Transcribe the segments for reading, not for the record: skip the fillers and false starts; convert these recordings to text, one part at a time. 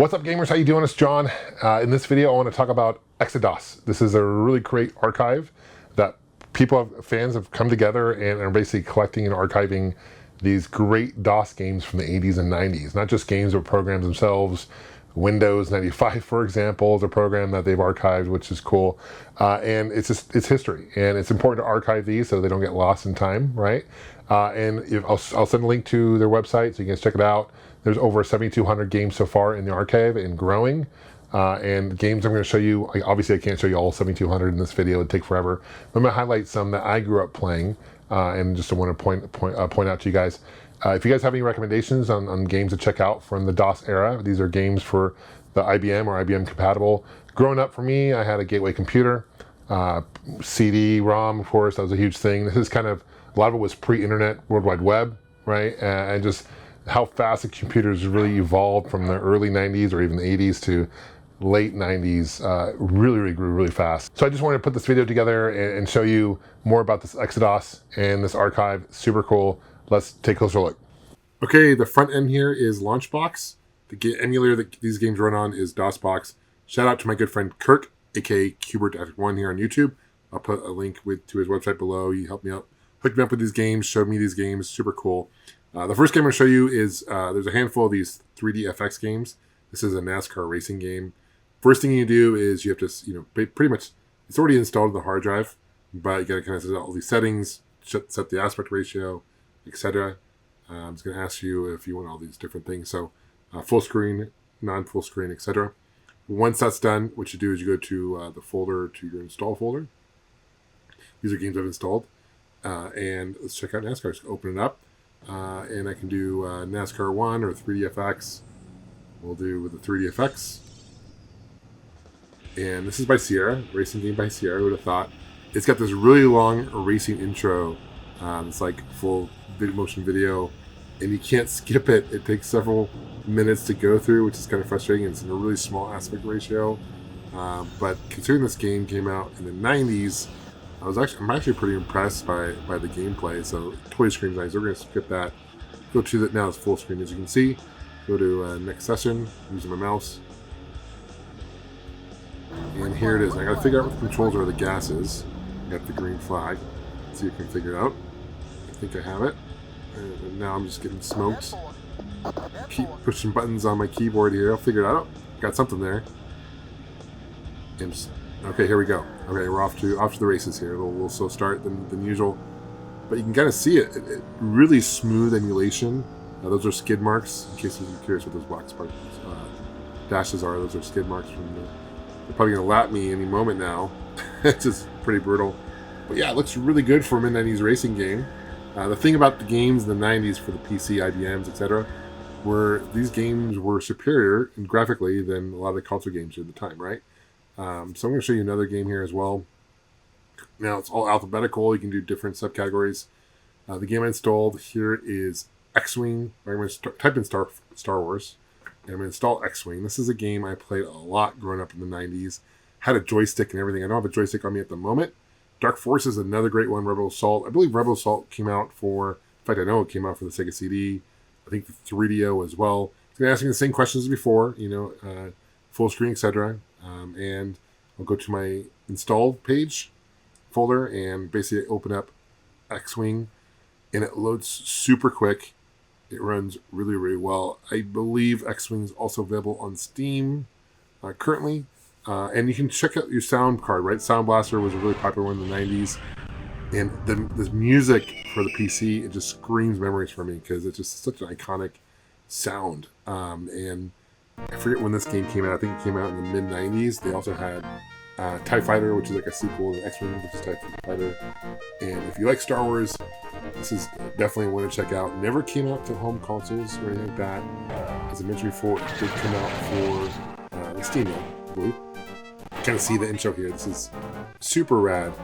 What's up, gamers? How you doing? It's John. In this video, I want to talk about eXoDOS. This is a really great archive that fans have come together and are basically collecting and archiving these great DOS games from the 80s and 90s. Not just games, but programs themselves. Windows 95, for example, is a program that they've archived, which is cool. And it's history, and it's important to archive these so they don't get lost in time, right? I'll send a link to their website so you can check it out. There's over 7,200 games so far in the archive and growing. And games I'm going to show you, obviously I can't show you all 7,200 in this video, it'd take forever. I'm going to highlight some that I grew up playing and just want to point out to you guys. If you guys have any recommendations on games to check out from the DOS era, these are games for the IBM or IBM compatible. Growing up for me, I had a Gateway computer, CD-ROM, of course, that was a huge thing. This is kind of, a lot of it was pre-internet, World Wide Web, right? And just how fast the computers really evolved from the early 90s or even the 80s to late 90s, really grew really fast. So I just wanted to put this video together and show you more about this eXoDOS and this archive. Super cool. Let's take a closer look. Okay, the front end here is Launchbox. The emulator that these games run on is DOSBox. Shout out to my good friend Kirk, aka Cubert1 here on YouTube. I'll put a link to his website below. He helped me out, hooked me up with these games, showed me these games. Super cool. The first game I'm going to show you is, there's a handful of these 3D FX games. This is a NASCAR racing game. First thing you do is you have to, pretty much, it's already installed on the hard drive, but you got to kind of set all these settings, set the aspect ratio, etc. It's going to ask you if you want all these different things. So full screen, non-full screen, etc. Once that's done, what you do is you go to the folder, to your install folder. These are games I've installed. And let's check out NASCAR. Just open it up. And I can do NASCAR 1 or 3DFX. We'll do with the 3DFX. And this is by Sierra, racing game by Sierra. Who would have thought? It's got this really long racing intro. It's like full big motion video, and you can't skip it. It takes several minutes to go through, which is kind of frustrating. It's in a really small aspect ratio. But considering this game came out in the 90s, I'm actually pretty impressed by the gameplay. So toy screen's nice. We're going to skip that. Go to that now. It's full screen, as you can see. Go to next session using my mouse. And here it is. I got to figure out what the controls are. The gases. Got the green flag. Let's see if I can figure it out. I think I have it. And now I'm just getting smoked. Keep pushing buttons on my keyboard here. I'll figure it out. Got something there. And just, okay, here we go. Okay, we're off to the races here. A little slow start than usual, but you can kind of see it. Really smooth emulation. Those are skid marks. In case you're curious what those black dashes are, those are skid marks from the. They're probably gonna lap me any moment now. It's just pretty brutal. But yeah, it looks really good for a mid-90s racing game. The thing about the games in the 90s for the PC, IBMs, etc., were these games were superior graphically than a lot of the console games at the time, right? So I'm going to show you another game here as well. Now it's all alphabetical. You can do different subcategories. The game I installed here is X-Wing. I'm going to type in Star Wars, and I'm going to install X-Wing. This is a game I played a lot growing up in the 90s. Had a joystick and everything. I don't have a joystick on me at the moment. Dark Force is another great one. Rebel Assault. I believe Rebel Assault came out for, in fact, I know it came out for the Sega CD. I think the 3DO as well. It's going to ask me the same questions as before, full screen, etc. And I'll go to my installed page folder and basically open up X-Wing, and it loads super quick. It runs really well. I believe X-Wing is also available on Steam currently. And you can check out your sound card, right? Sound Blaster was a really popular one in the 90s. And the music for the PC, it just screams memories for me because it's just such an iconic sound. And I forget when this game came out. I think it came out in the mid-90s. They also had TIE Fighter, which is like a sequel to X-Wing, which is TIE Fighter. And if you like Star Wars, this is definitely one to check out. Never came out to home consoles or anything like that. As I mentioned before, it did come out for the Steam, I believe. Kind of see the intro here. This is super rad.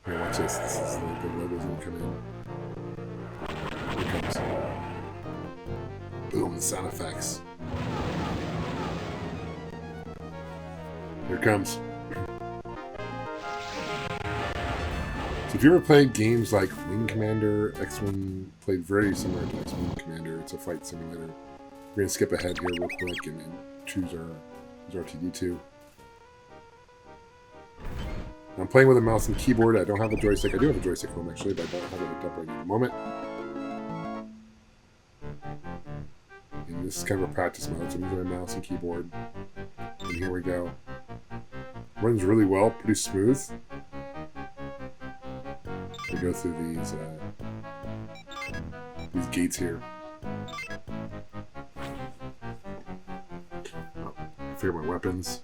Here, watch this. This is the logo's gonna come in. Here it comes. Boom, the sound effects. Here it comes. So if you ever played games like Wing Commander, X-Wing played very similar to X-Wing Commander. It's a fight simulator. We're going to skip ahead here real quick and then choose our TD2. I'm playing with a mouse and keyboard. I don't have a joystick. I do have a joystick home, actually, but I don't have it hooked up right at the moment. And this is kind of a practice mode, so I'm using a mouse and keyboard. And here we go. Runs really well, pretty smooth. We go through these gates here. Oh, figure my weapons.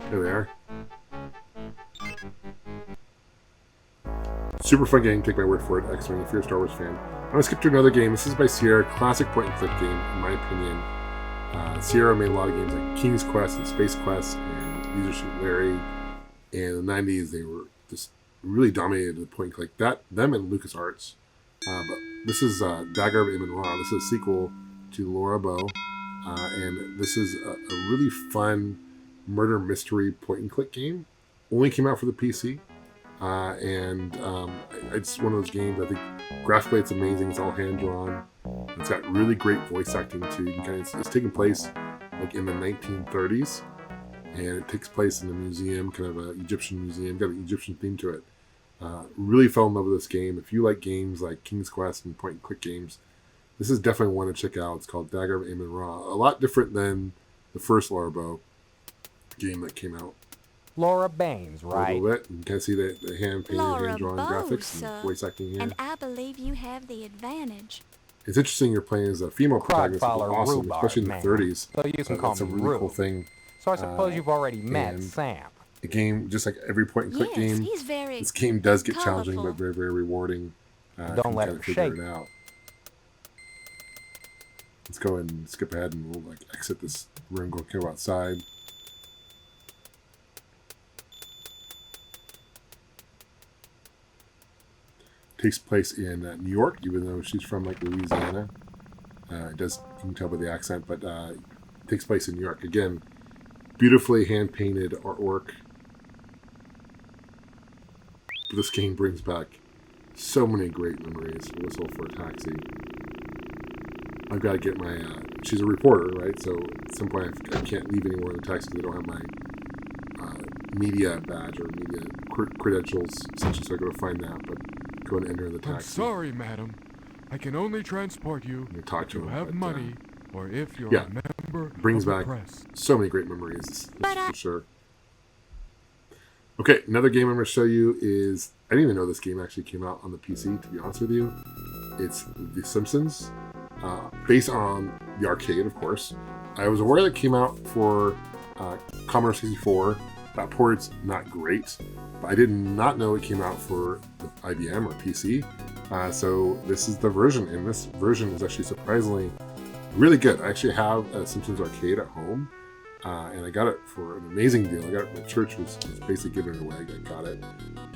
There they are. Super fun game, take my word for it. Excellent. If you're a Star Wars fan. I'm going to skip to another game. This is by Sierra. Classic point-and-click game, in my opinion. Sierra made a lot of games like King's Quest and Space Quest and Leisure Suit Larry. And in the 90s, they were just really dominated the point-and-click. Them and LucasArts. But this is Dagger of Amon Ra. This is a sequel to Laura Bow. And this is a really fun murder mystery point-and-click game. Only came out for the PC. It's one of those games, I think, graphically it's amazing. It's all hand-drawn. It's got really great voice acting, too. You can it's taking place like in the 1930s. And it takes place in a museum, kind of an Egyptian museum. Got an Egyptian theme to it. Really fell in love with this game. If you like games like King's Quest and point-and-click games, this is definitely one to check out. It's called Dagger of Amon Ra. A lot different than the first Laura Bow game that came out. Laura Baines, right? A little bit. You can see the hand-painted, hand-drawn graphics and voice acting here. And I believe you have the advantage. It's interesting you're playing as a female protagonist. It's awesome, rhubarb, especially in the 30s. So you can call that's a me really Rube. cool thing. So I suppose you've already met Sam. The game, just like every point-and-click game, He's very this game does get colorful. challenging, but very, very rewarding. Don't let it figure shake. it out. Let's go ahead and skip ahead, and we'll exit this room, go outside. Takes place in New York, even though she's from Louisiana. You can tell by the accent, but takes place in New York. Again, beautifully hand-painted artwork. This game brings back so many great memories. Whistle for a Taxi. I've got to get my... she's a reporter, right? So at some point I can't leave anywhere in the taxi because I don't have my media badge or media credentials, essentially, so I go to find that, but go and enter the taxi. I'm sorry, madam. I can only transport you if you have money or if you're a member brings of the back press. So many great memories, this for sure. Okay, another game I'm going to show you is... I didn't even know this game actually came out on the PC, to be honest with you. It's The Simpsons, based on the arcade, of course. I was aware that it came out for Commodore 64. That port's not great, but I did not know it came out for the IBM or PC. So this is the version, and this version is actually surprisingly really good. I actually have a Simpsons arcade at home, and I got it for an amazing deal. I got it, my church was basically giving it away. I got it.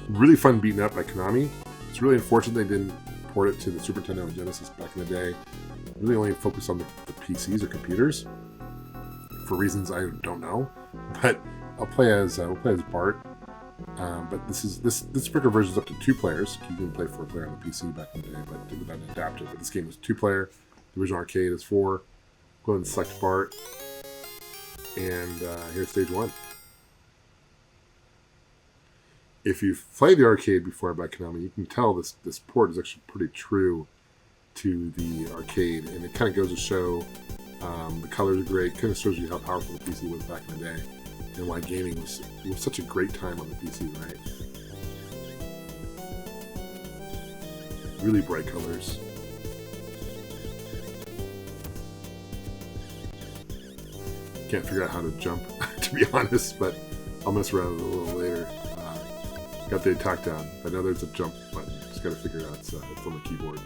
Really fun beaten up by Konami. It's really unfortunate they didn't port it to the Super Nintendo and Genesis back in the day. Really only focused on the PCs or computers for reasons I don't know. But we'll play as Bart. But this particular version is up to 2 players. You can play 4 player on the PC back in the day, but without an adapter. But this game was 2 player. The original arcade is 4. Go ahead and select Bart. And here's stage 1. If you've played the arcade before by Konami, you can tell this port is actually pretty true to the arcade, and it kind of goes to show the colors are great. Kind of shows you how powerful the PC was back in the day, and why gaming was such a great time on the PC, right? Really bright colors. Can't figure out how to jump, to be honest, but I'll mess around with it a little later. Got the attack down. I know there's a jump button. Just got to figure it out. So it's on the keyboard.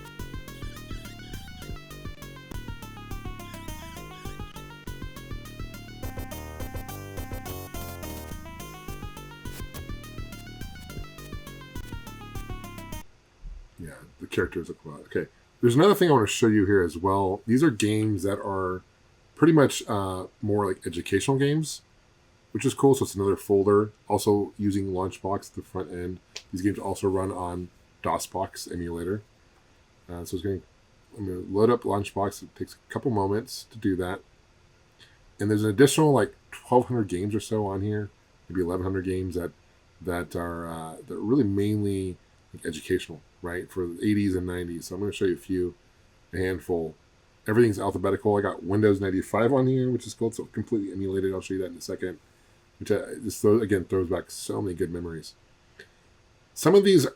Yeah, the characters look a lot. Okay, there's another thing I want to show you here as well. These are games that are pretty much more like educational games, which is cool. So it's another folder. Also using Launchbox at the front end. These games also run on DOSBox emulator. So it's going to I'm going to load up Launchbox. It takes a couple moments to do that. And there's an additional like 1,200 games or so on here, maybe 1,100 games that are really mainly like educational, right, for the 80s and 90s. So I'm going to show you a handful. Everything's alphabetical. I got Windows 95 on here, which is cool. So completely emulated. I'll show you that in a second. Which throws back so many good memories. Some of these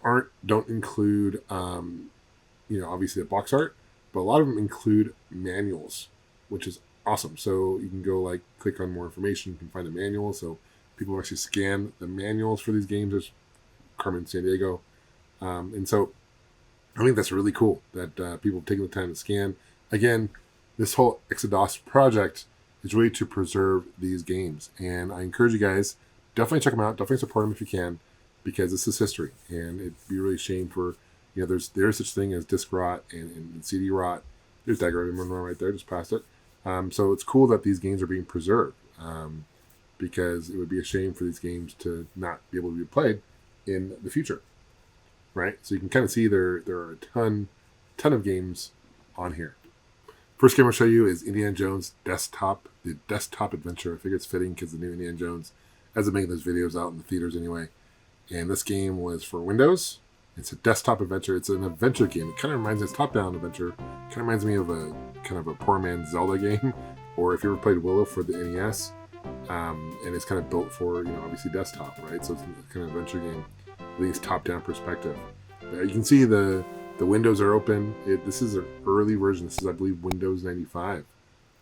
don't include, obviously the box art, but a lot of them include manuals, which is awesome. So you can go click on more information. You can find the manual. So people actually scan the manuals for these games. There's Carmen Sandiego, and so I think that's really cool that people have taken the time to scan. Again, this whole eXoDOS project is really to preserve these games, and I encourage you guys, definitely check them out. Definitely support them if you can, because this is history, and it'd be really a shame for, there's such thing as disc rot and CD rot. There's Dagger of Amon Ra right there, just past it. So it's cool that these games are being preserved, because it would be a shame for these games to not be able to be played in the future, right? So you can kind of see there are a ton of games on here. First game I'll show you is Indiana Jones Desktop, the desktop adventure. I figure it's fitting because the new Indiana Jones hasn't making those videos out in the theaters anyway. And this game was for Windows. It's a desktop adventure. It's an adventure game. It kind of reminds me, it's top-down adventure. Kind of reminds me of a kind of a poor man's Zelda game, or if you ever played Willow for the NES. And it's kind of built for, obviously desktop, right? So it's kind of an adventure game. I think it's top-down perspective. You can see the windows are open. This is an early version. This is, I believe, Windows 95.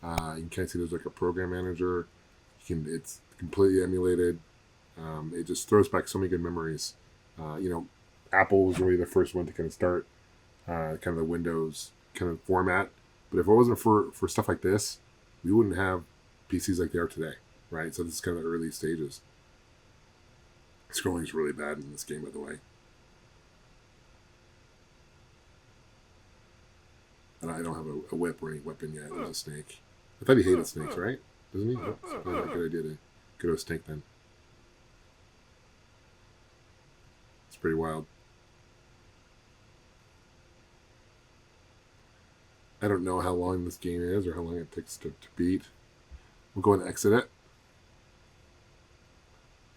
You can kind of see there's like a program manager. It's completely emulated. It just throws back so many good memories. Apple was really the first one to kind of start kind of the Windows kind of format. But if it wasn't for stuff like this, we wouldn't have PCs like they are today, right? So this is kind of the early stages. Scrolling is really bad in this game, by the way. And I don't have a whip or any weapon yet. There's a snake. I thought he hated snakes, right? Doesn't he? Oops. Not a good idea to go to a snake then. It's pretty wild. I don't know how long this game is or how long it takes to beat. We'll go and exit it.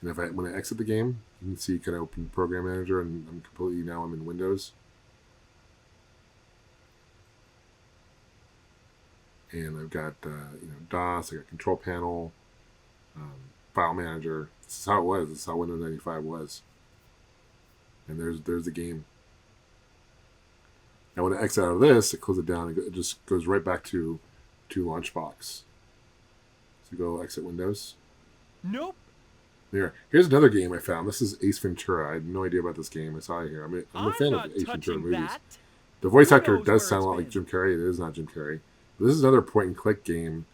And when I exit the game, you can see kind of open Program Manager, and I'm in Windows. And I've got DOS, I got Control Panel, File Manager. This is how it was. This is how Windows 95 was. And there's the game. Now when I exit out of this, it closes it down. It just goes right back to Launchbox. So go exit Windows. Nope. Here's another game I found. This is Ace Ventura. I had no idea about this game. I saw it here. I'm a fan of Ace Ventura movies. The voice actor does sound a lot like Jim Carrey. It is not Jim Carrey. But this is another point-and-click game.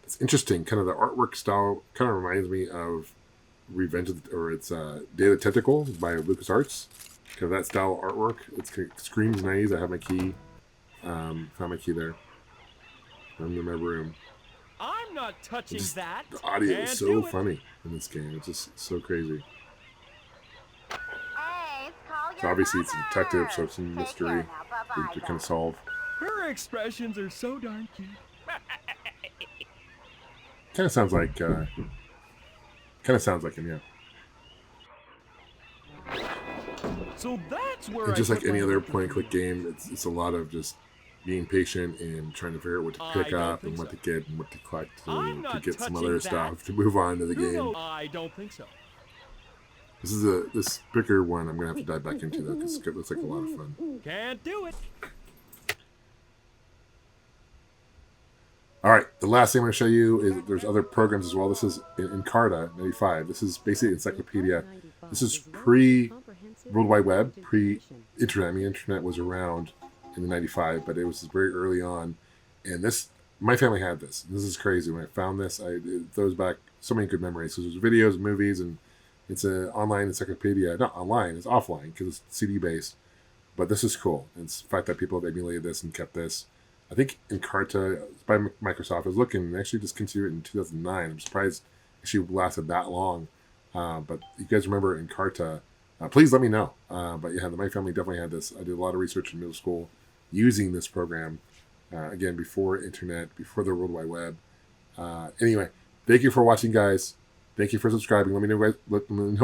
It's interesting. Kind of the artwork style kind of reminds me of Day of the Tentacle by LucasArts. Kind of that style of artwork. It screams 90s. I have my key. Found my key there. I'm in my room. I'm not touching that. The audio is so funny in this game. It's just so crazy. So obviously it's a detective, so it's some mystery to kind of solve. Her expressions are so darn cute. Kind of sounds like him, yeah. So that's where. And just like any other point-and-click game, it's a lot of just being patient and trying to figure out what to pick up and what to get and what to collect to get some other stuff to move on to the game. I don't think so. This is this bigger one. I'm gonna have to dive back into that because it looks like a lot of fun. Can't do it. All right, the last thing I'm going to show you is there's other programs as well. This is Encarta 95. This is basically encyclopedia. This is pre-World Wide Web, pre-internet. I mean, internet was around in the 95, but it was very early on. And my family had this. This is crazy. When I found this, it throws back so many good memories. So there's videos, movies, and it's an online encyclopedia. Not online, it's offline because it's CD-based. But this is cool. It's the fact that people have emulated this and kept this. I think Encarta by Microsoft. I was looking and actually discontinued it in 2009. I'm surprised it actually lasted that long. But you guys remember Encarta? Please let me know. But yeah, my family definitely had this. I did a lot of research in middle school using this program. Again, before internet, before the World Wide Web. Anyway, thank you for watching, guys. Thank you for subscribing. Let me know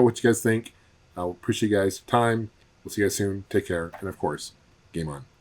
what you guys think. I'll appreciate you guys' time. We'll see you guys soon. Take care. And of course, game on.